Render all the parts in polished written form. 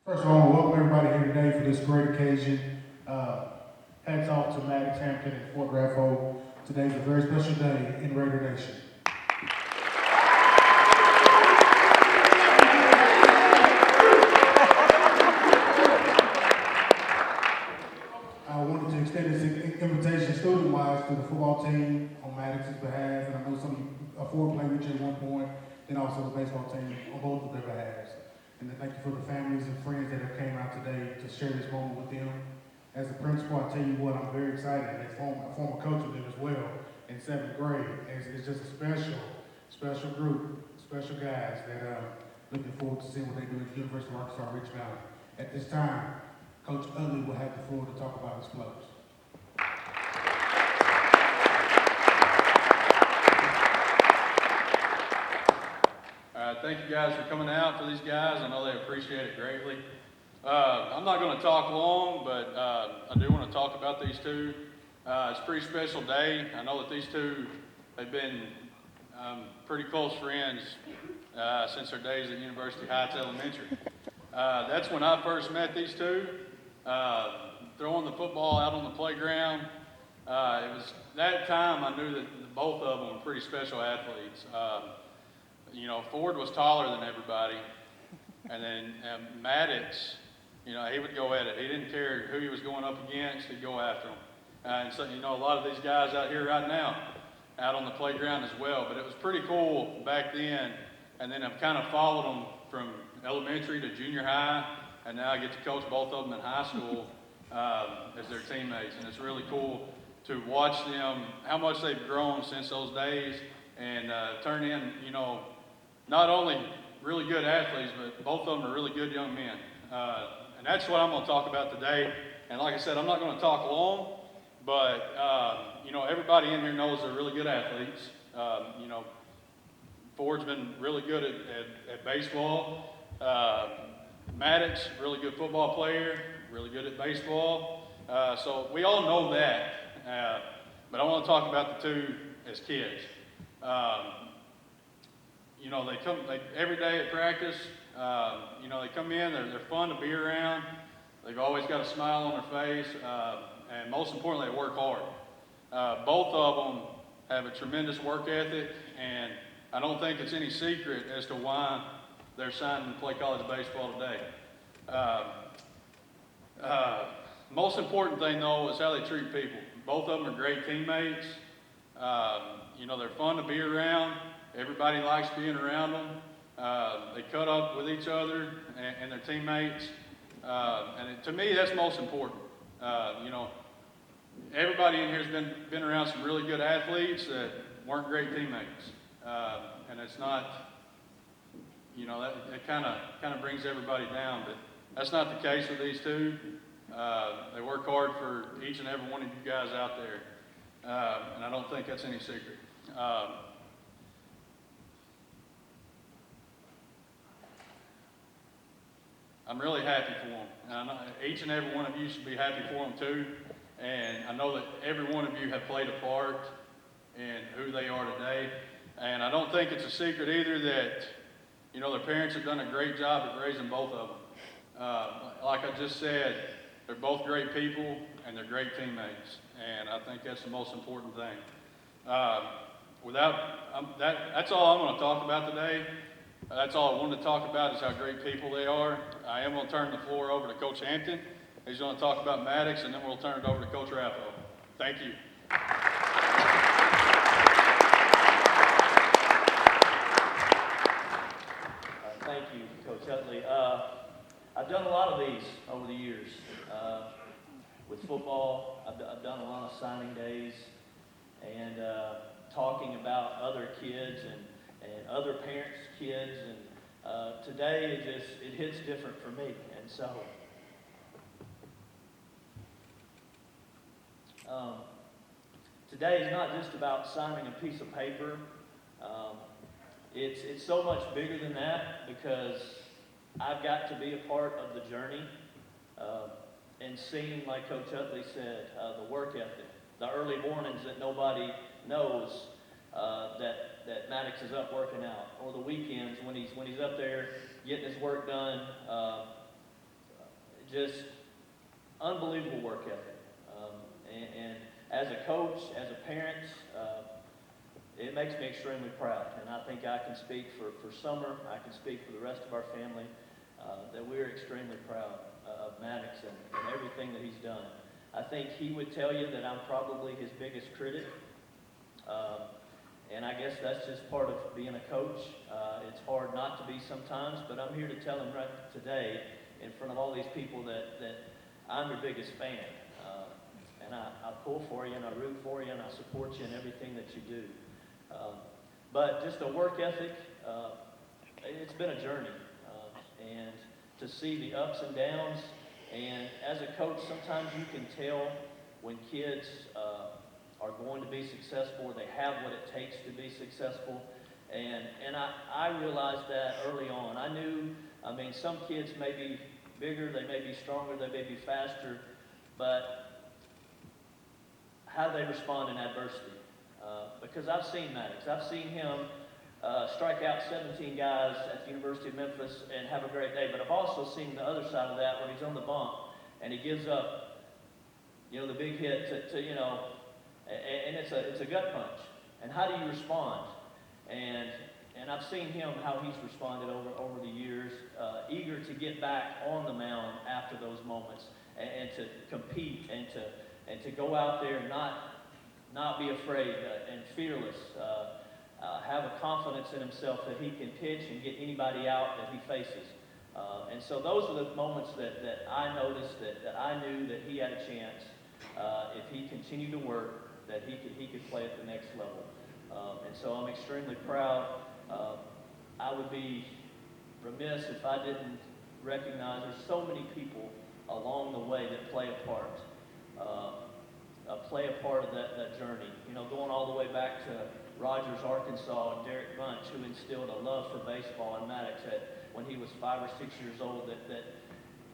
First of all, I want to welcome everybody here today for this great occasion. Hats off to Maddox Hampton and Fort Raffo. Today's a very special day in Raider Nation. I wanted to extend this invitation student-wise to the football team on Maddox's behalf, and I know some Ford played with you at one point, and also the baseball team on both of their behalves. And thank you for the families and friends that have came out today to share this moment with them. As a principal, I tell you what, I'm very excited. As a former coach with them as well in 7th grade. It's just a special group, special guys that looking forward to seeing what they do at the University of Arkansas Rich Valley. At this time, Coach Utley will have the floor to talk about his players. Thank you guys for coming out. For these guys, I know they appreciate it greatly. I'm not going to talk long, but I do want to talk about these two. It's a pretty special day. I know that these two have been pretty close friends since their days at University Heights Elementary. That's when I first met these two, throwing the football out on the playground. It was that time I knew that both of them were pretty special athletes. Ford was taller than everybody, and then Maddox, he would go at it. He didn't care who he was going up against, he'd go after him. And so, a lot of these guys out here right now, out on the playground as well. But it was pretty cool back then, and then I've kind of followed them from elementary to junior high, and now I get to coach both of them in high school as their teammates. And it's really cool to watch them, how much they've grown since those days, and turn in, not only really good athletes, but both of them are really good young men. And that's what I'm going to talk about today. And like I said, I'm not going to talk long, but, everybody in here knows they're really good athletes. Ford's been really good at baseball. Maddox, really good football player, really good at baseball. So we all know that. But I want to talk about the two as kids. They every day at practice, they come in, they're fun to be around. They've always got a smile on their face, and most importantly, they work hard. Both of them have a tremendous work ethic, and I don't think it's any secret as to why they're signing to play college baseball today. Most important thing, though, is how they treat people. Both of them are great teammates. They're fun to be around. Everybody likes being around them. They cut up with each other and their teammates. To me, that's most important. Everybody in here has been around some really good athletes that weren't great teammates. And it's not, that kind of brings everybody down. But that's not the case with these two. They work hard for each and every one of you guys out there. And I don't think that's any secret. I'm really happy for them. And I know each and every one of you should be happy for them too. And I know that every one of you have played a part in who they are today. And I don't think it's a secret either that, their parents have done a great job at raising both of them. Like I just said, they're both great people and they're great teammates. And I think that's the most important thing. That's all I'm going to talk about today. That's all I wanted to talk about is how great people they are. I am going to turn the floor over to Coach Hampton. He's going to talk about Maddox, and then we'll turn it over to Coach Raffo. Thank you. Thank you, Coach Utley. I've done a lot of these over the years. With football, I've done a lot of signing days and talking about other kids and other parents' kids, and today it hits different for me. And so today is not just about signing a piece of paper. It's so much bigger than that because I've got to be a part of the journey and seeing, like Coach Utley said, the work ethic, the early mornings that nobody knows that Maddox is up working out, or the weekends when he's up there getting his work done. just unbelievable work ethic. And as a coach, as a parent, it makes me extremely proud. And I think I can speak for Summer, I can speak for the rest of our family, that we're extremely proud of Maddox and everything that he's done. I think he would tell you that I'm probably his biggest critic. And I guess that's just part of being a coach. It's hard not to be sometimes, but I'm here to tell him right today, in front of all these people, that I'm your biggest fan. And I pull for you, and I root for you, and I support you in everything that you do. But just a work ethic, it's been a journey. And to see the ups and downs, and as a coach, sometimes you can tell when kids are going to be successful, or they have what it takes to be successful. And I realized that early on. I knew, some kids may be bigger, they may be stronger, they may be faster, but how they respond in adversity. Because I've seen Maddox. I've seen him strike out 17 guys at the University of Memphis and have a great day. But I've also seen the other side of that, when he's on the bump and he gives up, the big hit to and it's a gut punch. And how do you respond? And I've seen him, how he's responded over the years, eager to get back on the mound after those moments, and to compete, and to go out there and not be afraid and fearless. Have a confidence in himself that he can pitch and get anybody out that he faces. And so those are the moments that I noticed, that I knew that he had a chance, if he continued to work, that he could play at the next level. And so I'm extremely proud. I would be remiss if I didn't recognize there's so many people along the way that play a part. Play a part of that journey. Going all the way back to Rogers, Arkansas, and Derek Bunch, who instilled a love for baseball in Maddox when he was 5 or 6 years old, that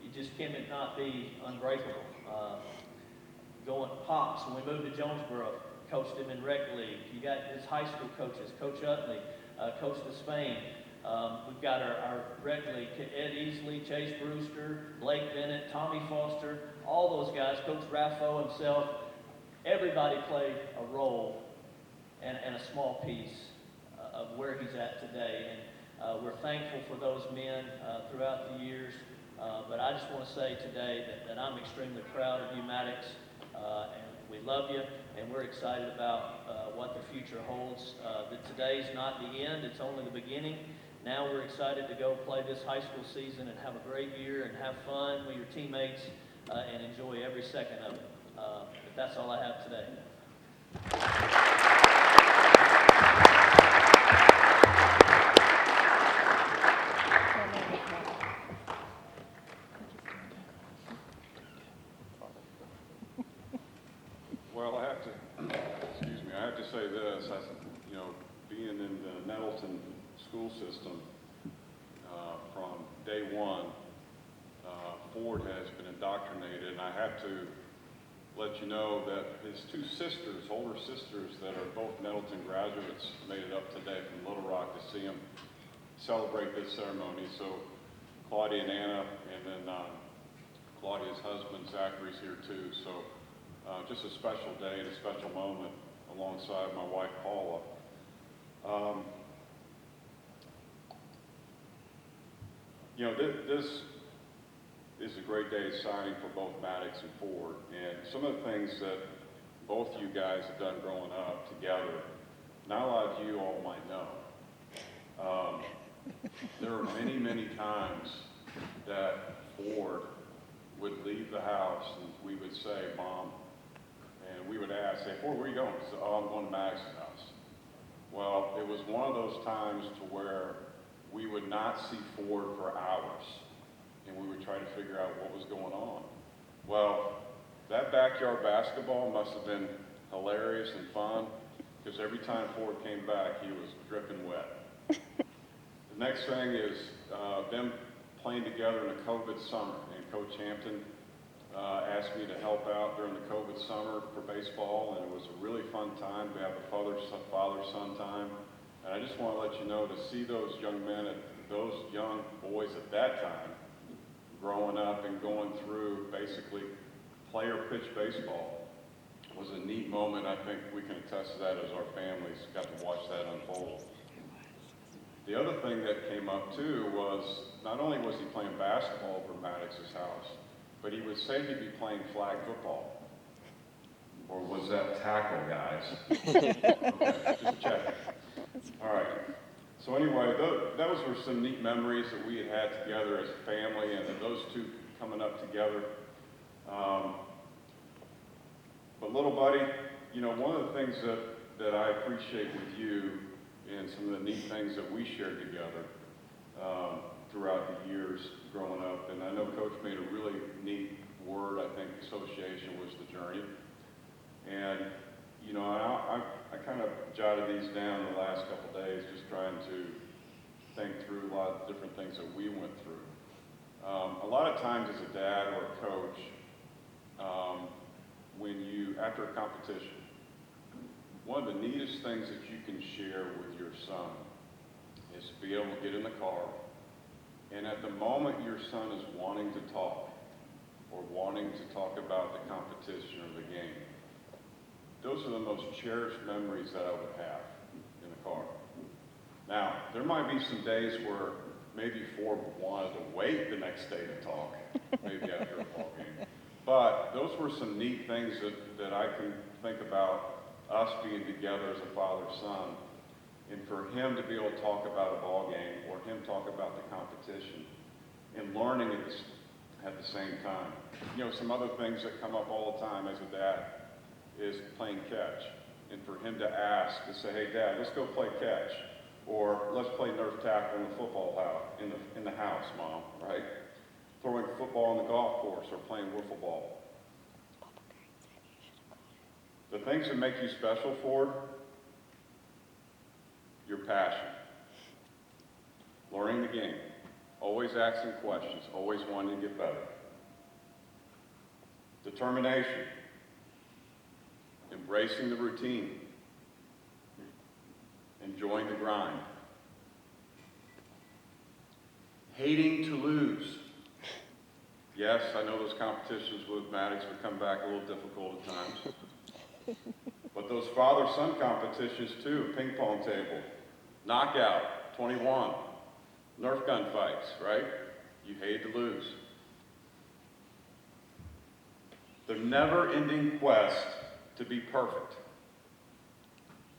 you just cannot be unbreakable. Going Pops, when we moved to Jonesboro, coached him in rec league. You got his high school coaches, Coach Utley, Coach Despain. We've got our rec league, Ed Easley, Chase Brewster, Blake Bennett, Tommy Foster, all those guys, Coach Raffo himself. Everybody played a role and a small piece of where he's at today. And we're thankful for those men throughout the years. But I just want to say today that I'm extremely proud of you, Maddox. And we love you, and we're excited about what the future holds. That today's not the end, it's only the beginning. Now we're excited to go play this high school season and have a great year and have fun with your teammates and enjoy every second of it. But that's all I have today. Well, I have to say this, being in the Nettleton school system from day one, Ford has been indoctrinated, and I have to let you know that his two sisters, older sisters, that are both Nettleton graduates, made it up today from Little Rock to see him celebrate this ceremony. So Claudia and Anna, and then Claudia's husband, Zachary's here too. So just a special day and a special moment alongside my wife, Paula. This is a great day of signing for both Maddox and Ford. And some of the things that both you guys have done growing up together, not a lot of you all might know. There are many, many times that Ford would leave the house and we would say, Mom, and we would ask, say, Ford, where are you going? He said, I'm going to Maddox's house. Well, it was one of those times to where we would not see Ford for hours, and we would try to figure out what was going on. Well, that backyard basketball must have been hilarious and fun, because every time Ford came back, he was dripping wet. The next thing is them playing together in a COVID summer, and Coach Hampton asked me to help out during the COVID summer for baseball, and it was a really fun time. We have a father-son time. And I just want to let you know, to see those young men, those young boys at that time, growing growing up and going through basically player pitch baseball was a neat moment. I think we can attest to that as our families got to watch that unfold. The other thing that came up too was not only was he playing basketball over Maddox's house, but he would say he'd be playing flag football. Or was that tackle, guys? Okay, just check. All right. So anyway, those were some neat memories that we had together as a family, and those two coming up together. But little buddy, you know, one of the things that I appreciate with you and some of the neat things that we shared together throughout the years growing up, and I know Coach made a really neat word, I think, association was the journey. And, you know, I kind of jotted these down the last couple of days, just trying to think through a lot of different things that we went through. A lot of times as a dad or a coach, when you, after a competition, one of the neatest things that you can share with your son is to be able to get in the car, and at the moment your son is wanting to talk or wanting to talk about the competition or the game, those are the most cherished memories that I would have in the car. Now, there might be some days where maybe Ford wanted to wait the next day to talk, maybe after a ball game. But those were some neat things that I can think about us being together as a father-son, and for him to be able to talk about a ball game or him talk about the competition and learning at the same time. You know, some other things that come up all the time as a dad is playing catch, and for him to ask, to say, hey Dad, let's go play catch, or let's play nerf tackle in the football house, in the house, Mom, right? Throwing football on the golf course or playing wiffle ball. The things that make you special, Ford, your passion, learning the game, always asking questions, always wanting to get better. Determination, embracing the routine, enjoying the grind. Hating to lose. Yes, I know those competitions with Maddox would come back a little difficult at times. But those father-son competitions too, ping pong table, knockout, 21, Nerf gun fights, right? You hate to lose. The never-ending quest to be perfect.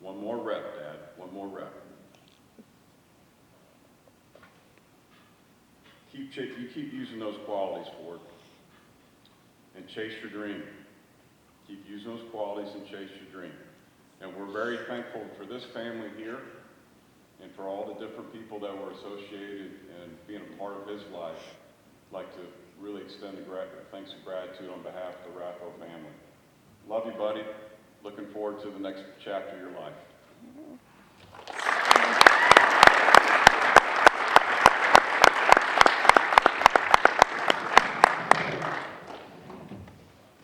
One more rep, Dad, one more rep. You keep using those qualities, Ford, and chase your dream. Keep using those qualities and chase your dream. And we're very thankful for this family here and for all the different people that were associated and being a part of his life. I'd like to really extend thanks and gratitude on behalf of the Raffo family. Love you, buddy. Looking forward to the next chapter of your life.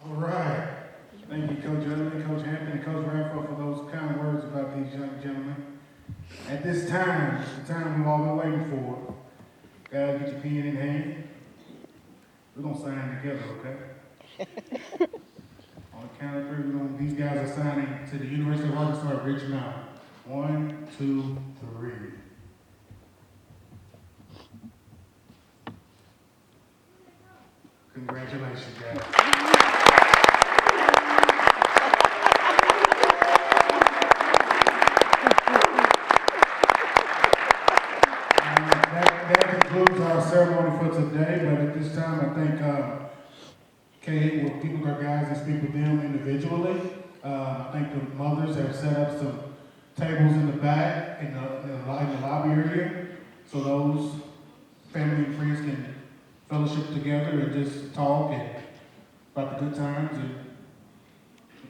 All right. Thank you, Coach Hampton, and Coach Raffo for those kind words about these young gentlemen. At this time, it's the time we've all been waiting for. Guys, get your pen in hand. We're going to sign together, okay? On the count of three, these guys are signing to the University of Arkansas at Ridge Mountain. 1, 2, 3. Congratulations, guys. That concludes our ceremony for today, but at this time, I think Kay will speak with our guys and speak with them individually. I think the mothers have set up some tables in the back in the lobby area, so those family and friends can fellowship together and just talk and about the good times and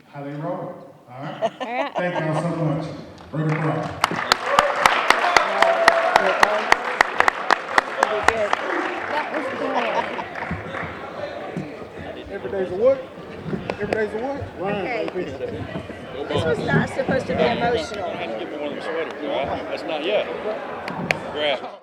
how they roll. All right? Thank y'all so much. Bring it up. Every day's a what? Every day's a what? Okay. This was not supposed to be emotional. Give me one of them sweaters, all right? That's not yet. Grab.